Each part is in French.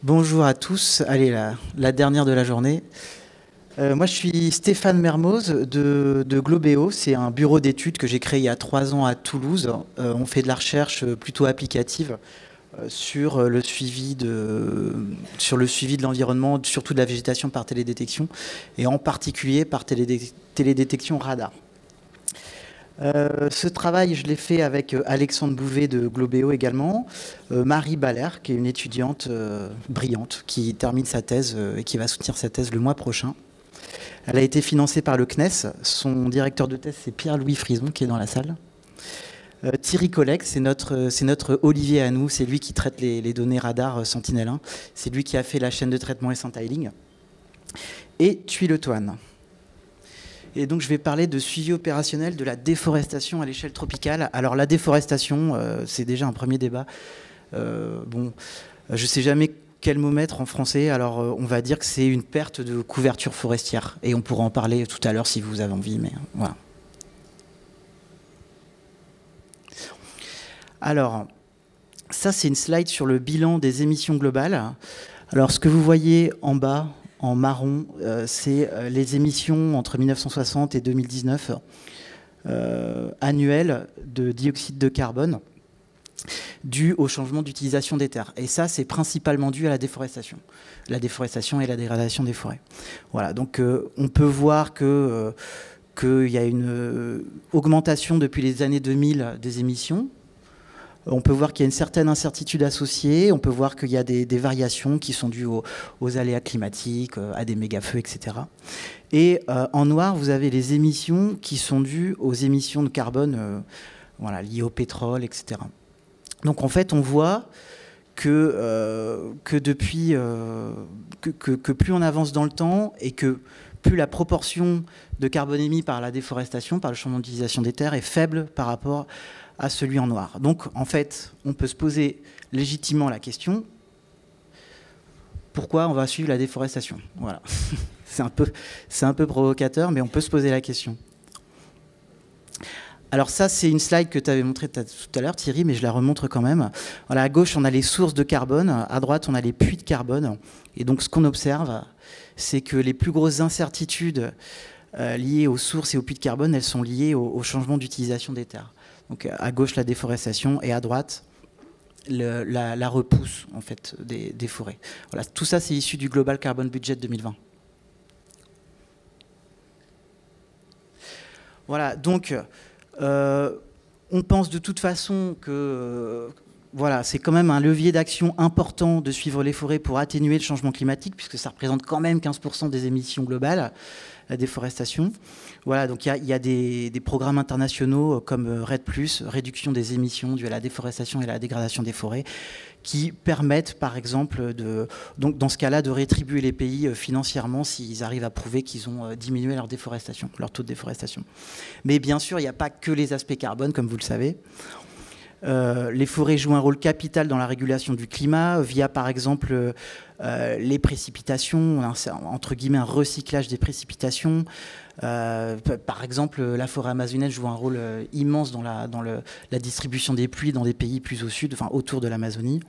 Bonjour à tous. Allez, la dernière de la journée. Moi, je suis Stéphane Mermoz de Globéo. C'est un bureau d'études que j'ai créé il y a 3 ans à Toulouse. On fait de la recherche plutôt applicative sur le suivi de l'environnement, surtout de la végétation par télédétection, et en particulier par télédétection radar. Ce travail, je l'ai fait avec Alexandre Bouvet de Globéo également, Marie Baller, qui est une étudiante brillante, qui termine sa thèse et qui va soutenir sa thèse le mois prochain. Elle a été financée par le CNES. Son directeur de thèse, c'est Pierre-Louis Frison, qui est dans la salle. Thierry Colleg, c'est notre Olivier à nous. C'est lui qui traite les données radar Sentinel-1. C'est lui qui a fait la chaîne de traitement et Saint-Tiling. Et Thuy Le Toine. Et donc je vais parler de suivi opérationnel de la déforestation à l'échelle tropicale. Alors la déforestation, c'est déjà un premier débat. Bon, je ne sais jamais quel mot mettre en français. Alors on va dire que c'est une perte de couverture forestière. Et on pourra en parler tout à l'heure si vous avez envie, mais voilà. Alors, ça c'est une slide sur le bilan des émissions globales. Alors ce que vous voyez en bas, en marron, c'est les émissions entre 1960 et 2019 annuelles de dioxyde de carbone dues au changement d'utilisation des terres. Et ça, c'est principalement dû à la déforestation et la dégradation des forêts. Voilà, donc on peut voir qu'il y a une augmentation depuis les années 2000 des émissions. On peut voir qu'il y a une certaine incertitude associée, on peut voir qu'il y a des variations qui sont dues aux aléas climatiques, à des méga-feux, etc. Et en noir, vous avez les émissions qui sont dues aux émissions de carbone voilà, liées au pétrole, etc. Donc en fait, on voit que depuis que plus on avance dans le temps et que plus la proportion de carbone émis par la déforestation, par le changement d'utilisation des terres, est faible par rapport à celui en noir. Donc, en fait, on peut se poser légitimement la question, pourquoi on va suivre la déforestation? Voilà. C'est un peu provocateur, mais on peut se poser la question. Alors ça, c'est une slide que tu avais montrée tout à l'heure, Thierry, mais je la remontre quand même. Voilà, à gauche, on a les sources de carbone, à droite, on a les puits de carbone. Et donc, ce qu'on observe, c'est que les plus grosses incertitudes liées aux sources et aux puits de carbone, elles sont liées au changement d'utilisation des terres. Donc à gauche, la déforestation, et à droite, la repousse en fait, des forêts. Voilà, tout ça, c'est issu du Global Carbon Budget 2020. Voilà, donc on pense de toute façon que voilà, c'est quand même un levier d'action important de suivre les forêts pour atténuer le changement climatique, puisque ça représente quand même 15% des émissions globales, la déforestation. Voilà, donc il y a des programmes internationaux comme REDD+, réduction des émissions dues à la déforestation et à la dégradation des forêts, qui permettent, par exemple, donc dans ce cas-là, de rétribuer les pays financièrement s'ils arrivent à prouver qu'ils ont diminué leur déforestation, leur taux de déforestation. Mais bien sûr, il n'y a pas que les aspects carbone, comme vous le savez. Les forêts jouent un rôle capital dans la régulation du climat via, par exemple, les précipitations, entre guillemets un recyclage des précipitations. Par exemple, la forêt amazonienne joue un rôle immense dans la distribution des pluies dans des pays plus au sud, enfin autour de l'Amazonie.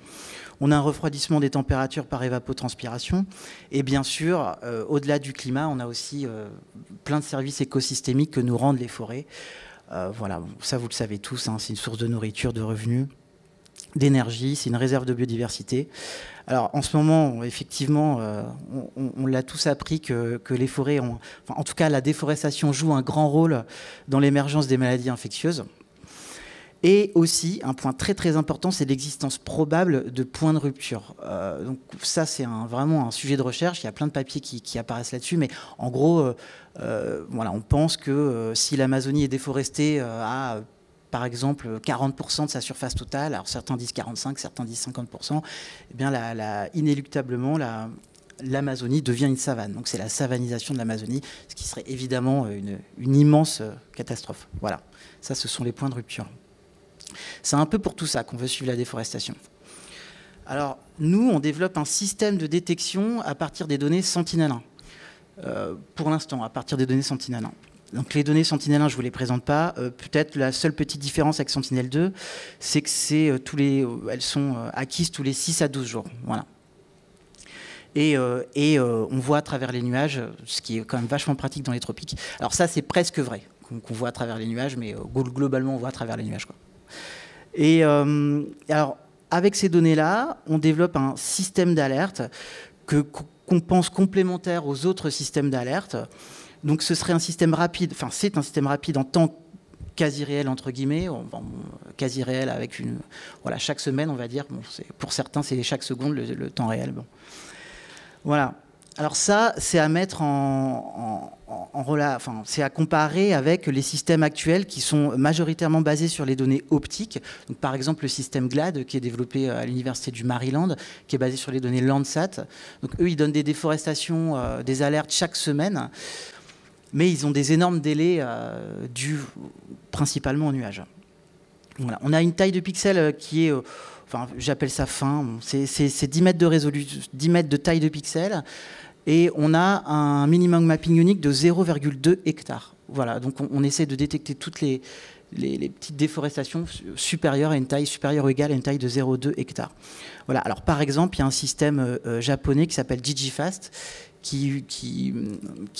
On a un refroidissement des températures par évapotranspiration. Et bien sûr, au-delà du climat, on a aussi plein de services écosystémiques que nous rendent les forêts. Voilà, ça vous le savez tous, hein, c'est une source de nourriture, de revenus, d'énergie, c'est une réserve de biodiversité. Alors en ce moment, effectivement, on l'a tous appris que les forêts ont, enfin, en tout cas la déforestation joue un grand rôle dans l'émergence des maladies infectieuses. Et aussi, un point très très important, c'est l'existence probable de points de rupture. Donc ça, c'est vraiment un sujet de recherche. Il y a plein de papiers qui apparaissent là-dessus. Mais en gros, voilà, on pense que si l'Amazonie est déforestée à, par exemple, 40% de sa surface totale, alors certains disent 45%, certains disent 50%, eh bien inéluctablement, l'Amazonie devient une savane. Donc c'est la savanisation de l'Amazonie, ce qui serait évidemment une immense catastrophe. Voilà, ça, ce sont les points de rupture. C'est un peu pour tout ça qu'on veut suivre la déforestation. Alors, nous, on développe un système de détection à partir des données Sentinel-1. Pour l'instant, à partir des données Sentinel-1. Donc, les données Sentinel-1, je ne vous les présente pas. Peut-être la seule petite différence avec Sentinel-2, c'est que elles sont acquises tous les 6 à 12 jours. Voilà. On voit à travers les nuages, ce qui est quand même vachement pratique dans les tropiques. Alors ça, c'est presque vrai, qu'on voit à travers les nuages, mais globalement, on voit à travers les nuages, quoi. Alors, avec ces données-là, on développe un système d'alerte qu'on pense complémentaire aux autres systèmes d'alerte. Donc ce serait un système rapide, enfin c'est un système rapide en temps quasi réel, entre guillemets, quasi réel avec voilà, chaque semaine, on va dire. Bon, pour certains, c'est chaque seconde le temps réel. Bon. Voilà. Alors ça, c'est à mettre c'est à comparer avec les systèmes actuels qui sont majoritairement basés sur les données optiques. Donc, par exemple, le système GLAD, qui est développé à l'université du Maryland, qui est basé sur les données Landsat. Donc, eux, ils donnent des déforestations, des alertes chaque semaine, mais ils ont des énormes délais dus principalement au nuage. Voilà. On a une taille de pixels qui est... Enfin, j'appelle ça fin. C'est 10 mètres de résolution, 10 mètres de taille de pixels. Et on a un minimum mapping unique de 0,2 hectares. Voilà, donc on essaie de détecter toutes les petites déforestations supérieures à une taille supérieure ou égale à une taille de 0,2 hectares. Voilà, alors par exemple, il y a un système japonais qui s'appelle DigiFast, qui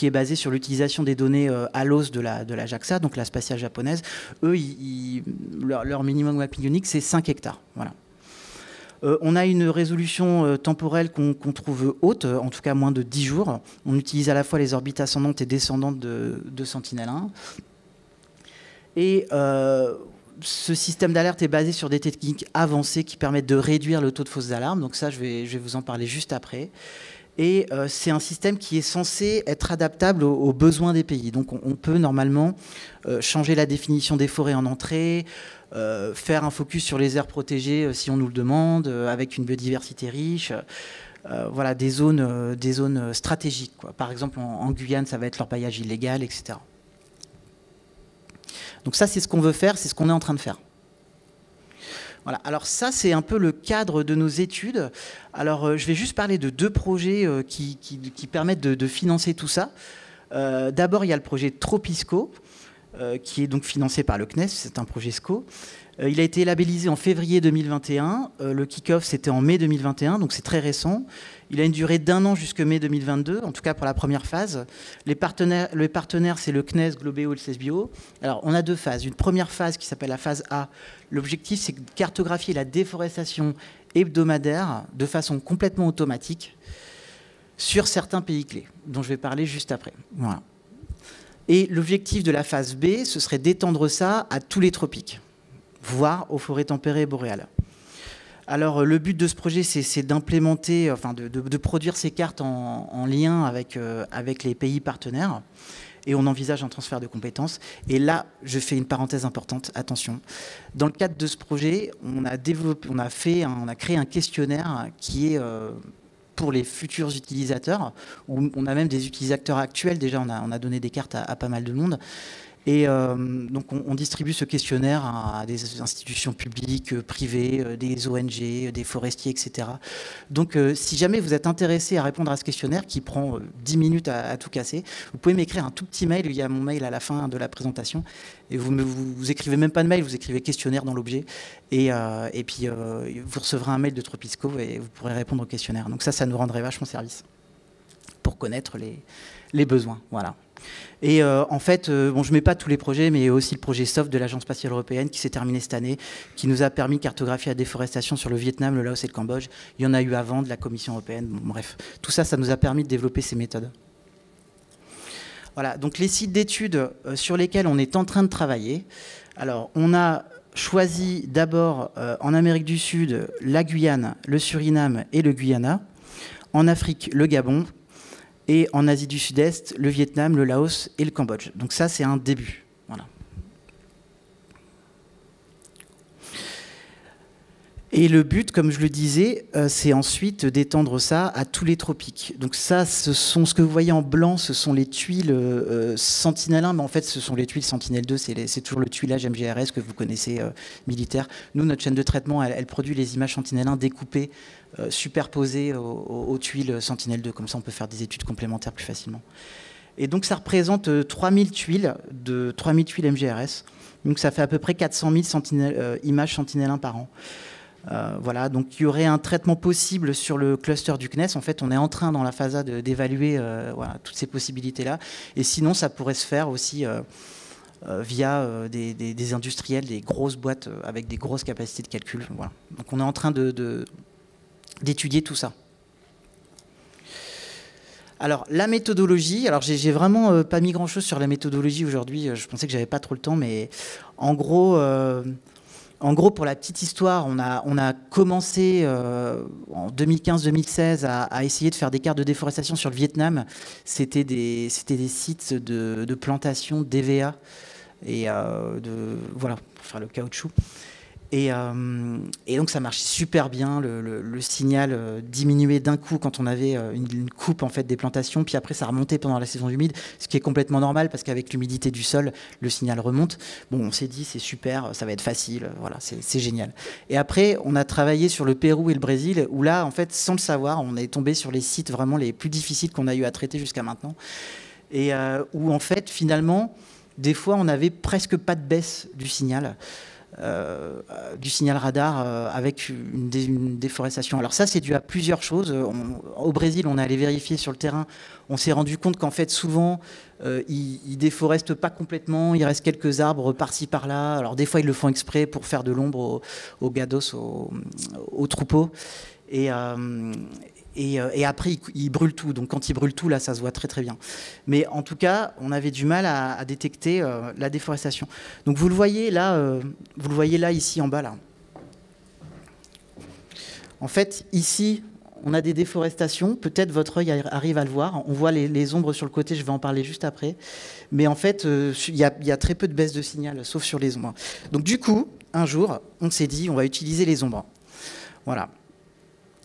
est basé sur l'utilisation des données ALOS de la JAXA, donc la spatiale japonaise. Eux, leur minimum mapping unique, c'est 5 hectares. Voilà. On a une résolution temporelle qu'on trouve haute, en tout cas moins de 10 jours. On utilise à la fois les orbites ascendantes et descendantes de Sentinel-1. Et ce système d'alerte est basé sur des techniques avancées qui permettent de réduire le taux de fausses alarmes. Donc ça, je vais vous en parler juste après. Et c'est un système qui est censé être adaptable aux besoins des pays. Donc on peut normalement changer la définition des forêts en entrée, faire un focus sur les aires protégées si on nous le demande, avec une biodiversité riche, voilà, des zones stratégiques, quoi. Par exemple, en Guyane, ça va être l'orpaillage illégal, etc. Donc ça, c'est ce qu'on veut faire, c'est ce qu'on est en train de faire. Voilà. Alors ça, c'est un peu le cadre de nos études. Alors, je vais juste parler de 2 projets qui permettent de financer tout ça. D'abord, il y a le projet Tropisco, qui est donc financé par le CNES, c'est un projet SCO. Il a été labellisé en février 2021. Le kick-off, c'était en mai 2021, donc c'est très récent. Il a une durée d'1 an jusqu'à mai 2022, en tout cas pour la première phase. Les partenaires, c'est le CNES, Globeo et le CESBio. Alors, on a 2 phases. Une première phase qui s'appelle la phase A. L'objectif, c'est de cartographier la déforestation hebdomadaire de façon complètement automatique sur certains pays clés, dont je vais parler juste après. Voilà. Et l'objectif de la phase B, ce serait d'étendre ça à tous les tropiques, voire aux forêts tempérées et boréales. Alors, le but de ce projet, c'est d'implémenter, enfin, de produire ces cartes en lien avec les pays partenaires. Et on envisage un transfert de compétences. Et là, je fais une parenthèse importante, attention. Dans le cadre de ce projet, on a créé un questionnaire qui est pour les futurs utilisateurs. On a même des utilisateurs actuels. Déjà, on a donné des cartes à pas mal de monde. Et donc, on distribue ce questionnaire à des institutions publiques, privées, des ONG, des forestiers, etc. Donc, si jamais vous êtes intéressé à répondre à ce questionnaire, qui prend 10 minutes à tout casser, vous pouvez m'écrire un tout petit mail. Il y a mon mail à la fin de la présentation. Et vous écrivez même pas de mail, vous écrivez questionnaire dans l'objet. Et puis, vous recevrez un mail de Tropisco et vous pourrez répondre au questionnaire. Donc ça nous rendrait vachement service pour connaître les besoins. Voilà. Et en fait, bon, je ne mets pas tous les projets, mais aussi le projet SOFT de l'Agence spatiale européenne qui s'est terminé cette année, qui nous a permis de cartographier la déforestation sur le Vietnam, le Laos et le Cambodge. Il y en a eu avant de la Commission européenne. Bon, bref, tout ça, ça nous a permis de développer ces méthodes. Voilà, donc les sites d'études sur lesquels on est en train de travailler. Alors, on a choisi d'abord en Amérique du Sud la Guyane, le Suriname et le Guyana. En Afrique, le Gabon. Et en Asie du Sud-Est, le Vietnam, le Laos et le Cambodge. Donc ça, c'est un début. Voilà. Et le but, comme je le disais, c'est ensuite d'étendre ça à tous les tropiques. Donc ça, ce que vous voyez en blanc, ce sont les tuiles Sentinel-1, mais en fait, ce sont les tuiles Sentinel-2, c'est toujours le tuilage MGRS que vous connaissez militaire. Nous, notre chaîne de traitement, elle produit les images Sentinel-1 découpées, superposées aux tuiles Sentinel-2. Comme ça, on peut faire des études complémentaires plus facilement. Et donc, ça représente 3000 tuiles MGRS. Donc, ça fait à peu près 400 000 images Sentinel-1 par an. Voilà, donc il y aurait un traitement possible sur le cluster du CNES. En fait, on est en train dans la phase d'évaluer voilà, toutes ces possibilités-là. Et sinon, ça pourrait se faire aussi via des industriels, des grosses boîtes avec des grosses capacités de calcul. Voilà. Donc on est en train d'étudier tout ça. Alors, la méthodologie, alors j'ai vraiment pas mis grand-chose sur la méthodologie aujourd'hui. Je pensais que j'avais pas trop le temps, mais en gros, pour la petite histoire, on a commencé en 2015-2016 à essayer de faire des cartes de déforestation sur le Vietnam. C'était des sites de plantation d'EVA et voilà, pour faire le caoutchouc. Et donc ça marchait super bien, le signal diminuait d'un coup quand on avait une coupe en fait, des plantations, puis après ça remontait pendant la saison humide, ce qui est complètement normal parce qu'avec l'humidité du sol, le signal remonte. Bon, on s'est dit c'est super, ça va être facile, voilà, c'est génial. Et après, on a travaillé sur le Pérou et le Brésil, où là, en fait, sans le savoir, on est tombé sur les sites vraiment les plus difficiles qu'on a eu à traiter jusqu'à maintenant, et où en fait, finalement, des fois, on n'avait presque pas de baisse du signal radar avec une déforestation. Alors ça, c'est dû à plusieurs choses. Au Brésil, on est allé vérifier sur le terrain. On s'est rendu compte qu'en fait, souvent, ils déforestent pas complètement. Il reste quelques arbres par-ci, par-là. Alors des fois, ils le font exprès pour faire de l'ombre aux gados, aux troupeaux. Et après, ils brûlent tout. Donc quand ils brûlent tout, là, ça se voit très très bien. Mais en tout cas, on avait du mal à détecter la déforestation. Donc vous le voyez là, ici en bas là. En fait, ici, on a des déforestations. Peut-être votre œil arrive à le voir. On voit les ombres sur le côté. Je vais en parler juste après. Mais en fait, il y a très peu de baisse de signal, sauf sur les ombres. Donc du coup, un jour, on s'est dit, on va utiliser les ombres. Voilà.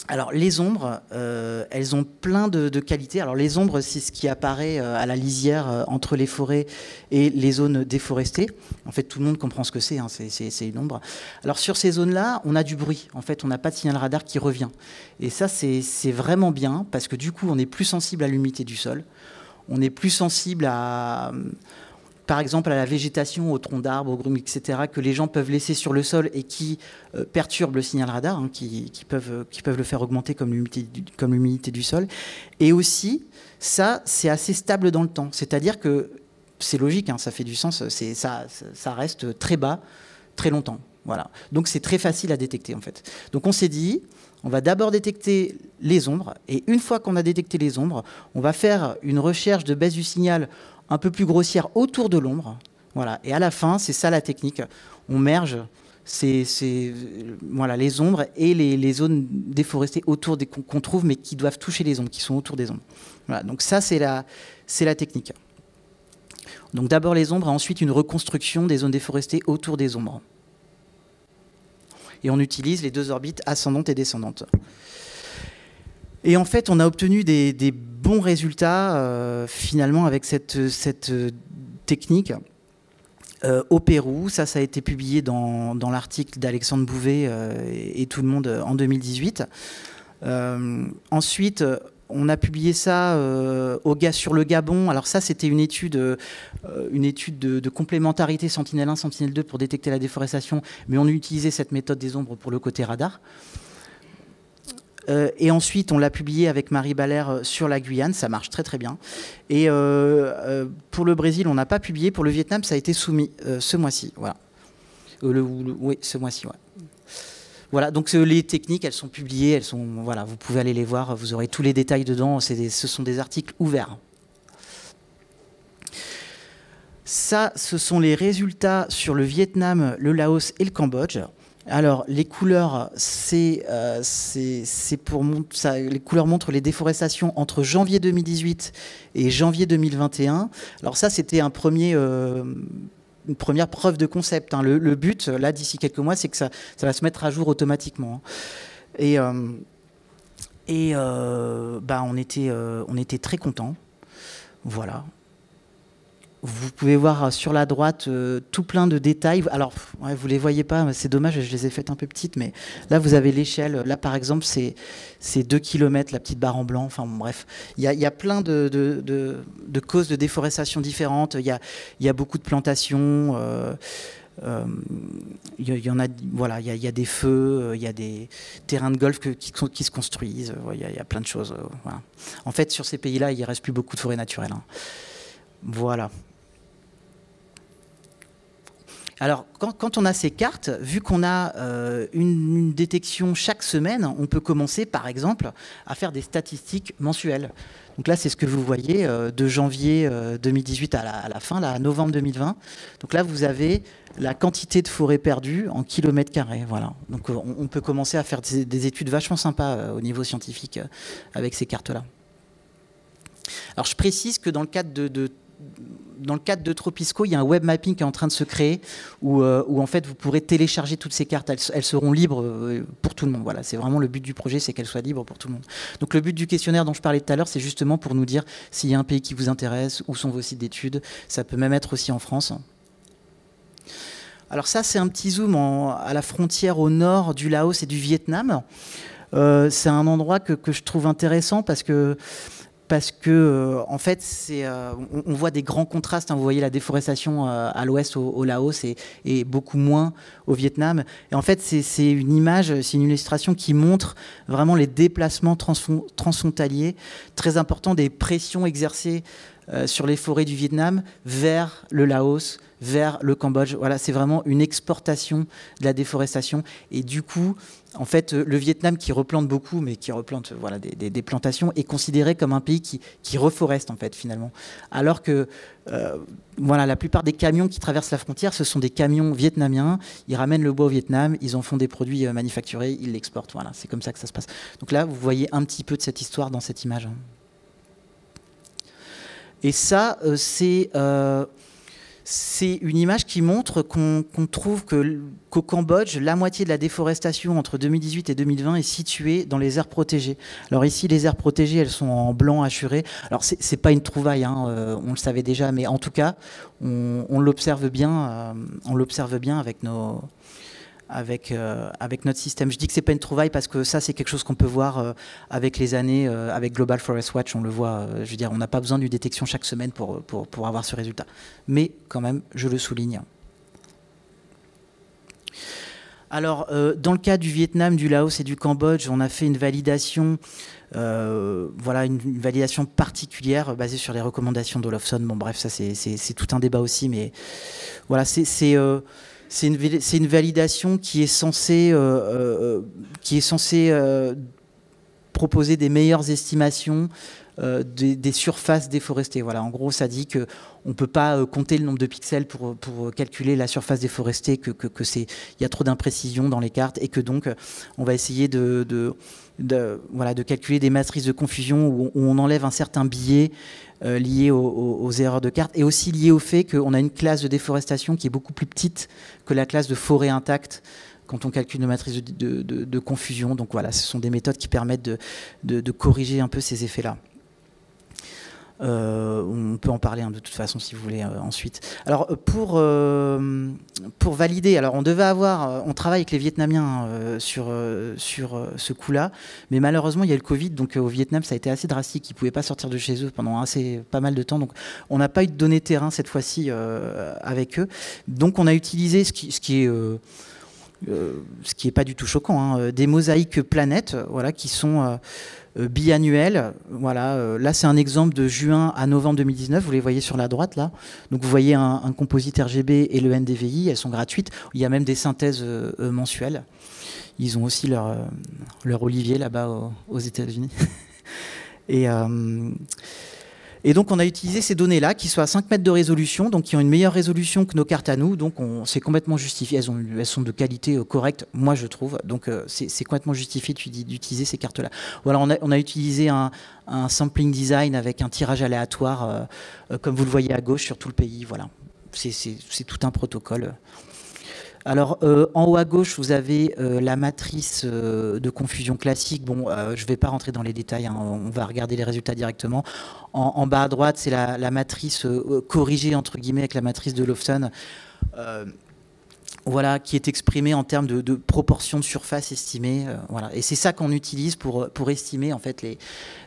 Alors les ombres, elles ont plein de qualités. Alors les ombres, c'est ce qui apparaît à la lisière entre les forêts et les zones déforestées. En fait, tout le monde comprend ce que c'est, hein, c'est une ombre. Alors sur ces zones-là, on a du bruit. En fait, on n'a pas de signal radar qui revient. Et ça, c'est vraiment bien parce que du coup, on est plus sensible à l'humidité du sol. On est plus sensible à... par exemple à la végétation, aux troncs d'arbres, aux grumes, etc., que les gens peuvent laisser sur le sol et qui perturbent le signal radar, hein, qui peuvent le faire augmenter comme l'humidité du sol. Et aussi, ça, c'est assez stable dans le temps. C'est-à-dire que, c'est logique, hein, ça fait du sens, ça reste très bas, très longtemps. Voilà. Donc c'est très facile à détecter, en fait. Donc on s'est dit, on va d'abord détecter les ombres, et une fois qu'on a détecté les ombres, on va faire une recherche de baisse du signal un peu plus grossière autour de l'ombre. Voilà. Et à la fin, c'est ça la technique. On merge voilà, les ombres et les zones déforestées autour qu'on trouve, mais qui doivent toucher les ombres, qui sont autour des ombres. Voilà. Donc ça, c'est la technique. Donc d'abord les ombres, et ensuite une reconstruction des zones déforestées autour des ombres. Et on utilise les deux orbites ascendantes et descendantes. Et en fait, on a obtenu des bons résultats finalement avec cette technique au Pérou. Ça a été publié dans l'article d'Alexandre Bouvet et tout le monde en 2018. Ensuite, on a publié ça sur le Gabon. Alors ça, c'était une étude de complémentarité Sentinelle-1, Sentinelle-2 pour détecter la déforestation, mais on a utilisé cette méthode des ombres pour le côté radar. Et ensuite, on l'a publié avec Marie Ballaire sur la Guyane, ça marche très très bien. Et pour le Brésil, on n'a pas publié. Pour le Vietnam, ça a été soumis ce mois-ci. Voilà. Oui, ce mois-ci, ouais. Voilà, donc les techniques, elles sont publiées, voilà, vous pouvez aller les voir, vous aurez tous les détails dedans, ce sont des articles ouverts. Ça, ce sont les résultats sur le Vietnam, le Laos et le Cambodge. Alors, les couleurs, les couleurs montrent les déforestations entre janvier 2018 et janvier 2021. Alors ça, c'était une première preuve de concept. Hein. Le but, là, d'ici quelques mois, c'est que ça va se mettre à jour automatiquement. Et on était très contents. Voilà. Vous pouvez voir sur la droite tout plein de détails. Alors, ouais, vous ne les voyez pas, c'est dommage, je les ai faites un peu petites, mais là, vous avez l'échelle. Là, par exemple, c'est 2 km, la petite barre en blanc. Enfin, bon, bref, il y a plein de causes de déforestation différentes. Il y a beaucoup de plantations. Il y en a, voilà, il y a des feux, il y a des terrains de golf qui se construisent, il y a plein de choses. Voilà. En fait, sur ces pays-là, il ne reste plus beaucoup de forêts naturelles. Hein. Voilà. Alors, quand on a ces cartes, vu qu'on a une détection chaque semaine, on peut commencer, par exemple, à faire des statistiques mensuelles. Donc là, c'est ce que vous voyez de janvier 2018 à la fin, là, à novembre 2020. Donc là, vous avez la quantité de forêts perdues en kilomètres carrés. Voilà. Donc on peut commencer à faire des études vachement sympas au niveau scientifique avec ces cartes-là. Alors, je précise que dans le cadre dans le cadre de Tropisco, il y a un web mapping qui est en train de se créer où en fait vous pourrez télécharger toutes ces cartes. Elles seront libres pour tout le monde. Voilà, c'est vraiment le but du projet, c'est qu'elles soient libres pour tout le monde. Donc le but du questionnaire dont je parlais tout à l'heure, c'est justement pour nous dire s'il y a un pays qui vous intéresse, où sont vos sites d'études. Ça peut même être aussi en France. Alors ça, c'est un petit zoom à la frontière au nord du Laos et du Vietnam. C'est un endroit que je trouve intéressant parce que en fait, on voit des grands contrastes. Hein. Vous voyez la déforestation à l'ouest au Laos et beaucoup moins au Vietnam. Et en fait, c'est une image, c'est une illustration qui montre vraiment les déplacements transfrontaliers très importants des pressions exercées sur les forêts du Vietnam vers le Laos, vers le Cambodge. Voilà, c'est vraiment une exportation de la déforestation. Et du coup, en fait, le Vietnam qui replante beaucoup, mais qui replante voilà, des plantations, est considéré comme un pays qui reforeste, en fait, finalement. Alors que voilà, la plupart des camions qui traversent la frontière, ce sont des camions vietnamiens. Ils ramènent le bois au Vietnam, ils en font des produits manufacturés, ils l'exportent. Voilà, c'est comme ça que ça se passe. Donc là, vous voyez un petit peu de cette histoire dans cette image. Et ça, c'est une image qui montre qu'on trouve qu'au Cambodge, la moitié de la déforestation entre 2018 et 2020 est située dans les aires protégées. Alors ici, les aires protégées, elles sont en blanc hachuré. Alors c'est pas une trouvaille, hein, on le savait déjà, mais en tout cas, on l'observe bien avec notre système. Je dis que c'est pas une trouvaille parce que ça, c'est quelque chose qu'on peut voir avec les années, avec Global Forest Watch, on le voit. Je veux dire, on n'a pas besoin d'une détection chaque semaine pour avoir ce résultat. Mais quand même, je le souligne. Alors, dans le cas du Vietnam, du Laos et du Cambodge, on a fait une validation, voilà, une validation particulière basée sur les recommandations d'Olofsson. Bon, bref, ça c'est tout un débat aussi, mais voilà, c'est une validation qui est censée proposer des meilleures estimations des surfaces déforestées. Voilà, en gros, ça dit qu'on ne peut pas compter le nombre de pixels pour calculer la surface déforestée, il y a trop d'imprécisions dans les cartes et que donc on va essayer de calculer des matrices de confusion où on enlève un certain biais lié aux erreurs de cartes et aussi lié au fait qu'on a une classe de déforestation qui est beaucoup plus petite que la classe de forêt intacte quand on calcule une matrice de confusion. Donc voilà, ce sont des méthodes qui permettent de corriger un peu ces effets-là. On peut en parler de toute façon si vous voulez ensuite. Alors pour valider, alors on travaille avec les Vietnamiens sur ce coup-là, mais malheureusement il y a le Covid, donc au Vietnam ça a été assez drastique, ils ne pouvaient pas sortir de chez eux pendant pas mal de temps, donc on n'a pas eu de données terrain cette fois-ci avec eux. Donc on a utilisé ce qui est pas du tout choquant, hein, des mosaïques planètes, voilà, qui sont biannuelles. Voilà, là c'est un exemple de juin à novembre 2019, vous les voyez sur la droite là. Donc vous voyez un composite RGB et le NDVI, elles sont gratuites. Il y a même des synthèses mensuelles. Ils ont aussi leur olivier là-bas aux États-Unis. Et donc on a utilisé ces données-là qui sont à 5 mètres de résolution, donc qui ont une meilleure résolution que nos cartes à nous, donc c'est complètement justifié, elles sont de qualité correcte, moi je trouve, donc c'est complètement justifié d'utiliser ces cartes-là. Voilà, on a utilisé un sampling design avec un tirage aléatoire, comme vous le voyez à gauche sur tout le pays, voilà, c'est tout un protocole. Alors, en haut à gauche, vous avez la matrice de confusion classique. Bon, je ne vais pas rentrer dans les détails, hein, on va regarder les résultats directement. En bas à droite, c'est la matrice corrigée, entre guillemets, avec la matrice de Olofsson, voilà, qui est exprimée en termes de proportion de surface estimée. Voilà. Et c'est ça qu'on utilise pour estimer en fait,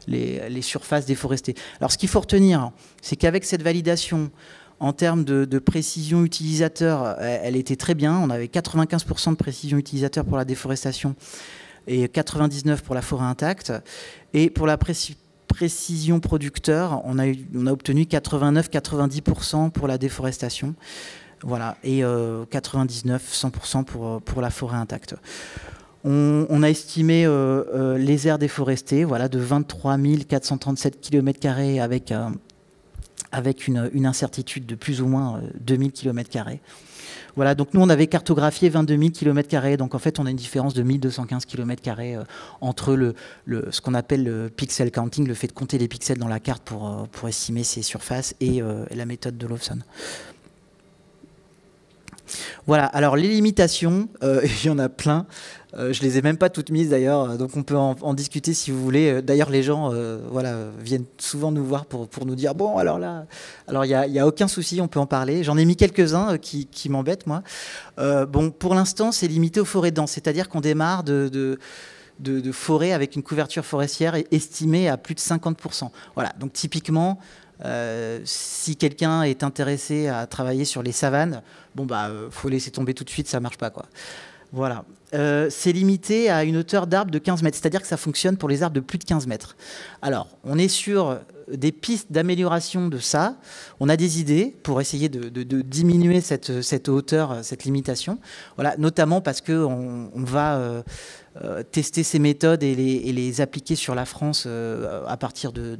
les surfaces déforestées. Alors, ce qu'il faut retenir, c'est qu'avec cette validation, En termes de précision utilisateur, elle était très bien. On avait 95% de précision utilisateur pour la déforestation et 99% pour la forêt intacte. Et pour la précision producteur, on a obtenu 89-90% pour la déforestation. Voilà, et 99-100% pour la forêt intacte. On a estimé les aires déforestées, voilà, de 23 437 km² avec une incertitude de plus ou moins 2000 km². Voilà, donc nous on avait cartographié 22 000 km², donc en fait on a une différence de 1215 km² entre ce qu'on appelle le pixel counting, le fait de compter les pixels dans la carte pour estimer ces surfaces, et la méthode de Lawson. Voilà, alors les limitations, il y en a plein. Je les ai même pas toutes mises d'ailleurs, donc on peut en discuter si vous voulez. D'ailleurs, les gens voilà, viennent souvent nous voir pour nous dire bon, alors là, alors il y a aucun souci, on peut en parler. J'en ai mis quelques-uns qui m'embêtent, moi. Bon, pour l'instant, c'est limité aux forêts denses, c'est-à-dire qu'on démarre de forêts avec une couverture forestière estimée à plus de 50%. Voilà, donc typiquement, si quelqu'un est intéressé à travailler sur les savanes, bon bah faut laisser tomber tout de suite, ça marche pas quoi. Voilà. C'est limité à une hauteur d'arbre de 15 mètres, c'est-à-dire que ça fonctionne pour les arbres de plus de 15 mètres. Alors, on est sur des pistes d'amélioration de ça. On a des idées pour essayer de diminuer cette hauteur, cette limitation. Voilà, notamment parce qu'on va tester ces méthodes et les appliquer sur la France à partir de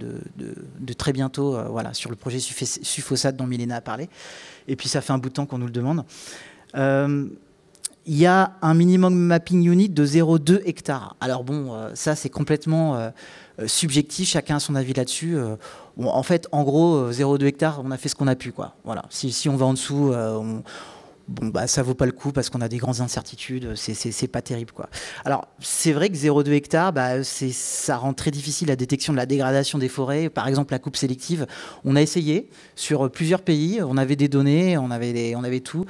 très bientôt, voilà, sur le projet Sufosat dont Milena a parlé. Et puis ça fait un bout de temps qu'on nous le demande. Il y a un minimum mapping unit de 0,2 hectares. Alors bon, ça c'est complètement subjectif, chacun a son avis là-dessus. Bon, en fait, en gros, 0,2 hectares, on a fait ce qu'on a pu, quoi. Voilà. Si on va en dessous, bon, bah, ça vaut pas le coup parce qu'on a des grandes incertitudes, c'est pas terrible, quoi. Alors, c'est vrai que 0,2 hectares, bah, ça rend très difficile la détection de la dégradation des forêts. Par exemple, la coupe sélective, on a essayé sur plusieurs pays, on avait des données, on avait tout.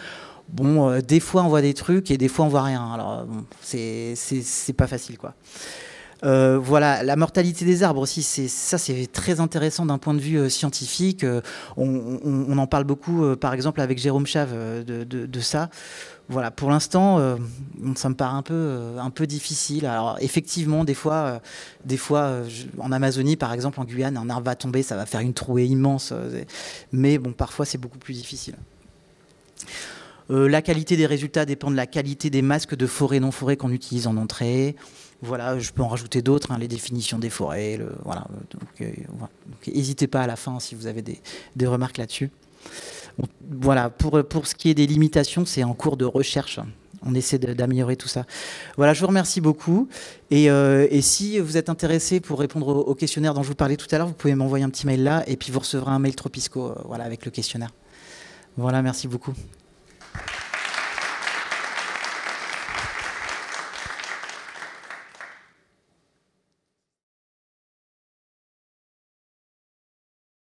Bon, des fois on voit des trucs et des fois on voit rien. Alors bon, c'est pas facile, quoi. Voilà, la mortalité des arbres aussi, ça c'est très intéressant d'un point de vue scientifique. On en parle beaucoup, par exemple avec Jérôme Chave de ça. Voilà, pour l'instant, ça me paraît un peu difficile. Alors effectivement, des fois, en Amazonie, par exemple, en Guyane, un arbre va tomber, ça va faire une trouée immense. Mais bon, parfois c'est beaucoup plus difficile. La qualité des résultats dépend de la qualité des masques de forêt non forêt qu'on utilise en entrée. Voilà, je peux en rajouter d'autres, hein, les définitions des forêts. Voilà, donc, n'hésitez pas à la fin si vous avez des remarques là-dessus. Bon, voilà, pour ce qui est des limitations, c'est en cours de recherche. On essaie d'améliorer tout ça. Voilà, je vous remercie beaucoup. Et si vous êtes intéressé pour répondre au questionnaire dont je vous parlais tout à l'heure, vous pouvez m'envoyer un petit mail là, et puis vous recevrez un mail Tropisco, voilà, avec le questionnaire. Voilà, merci beaucoup.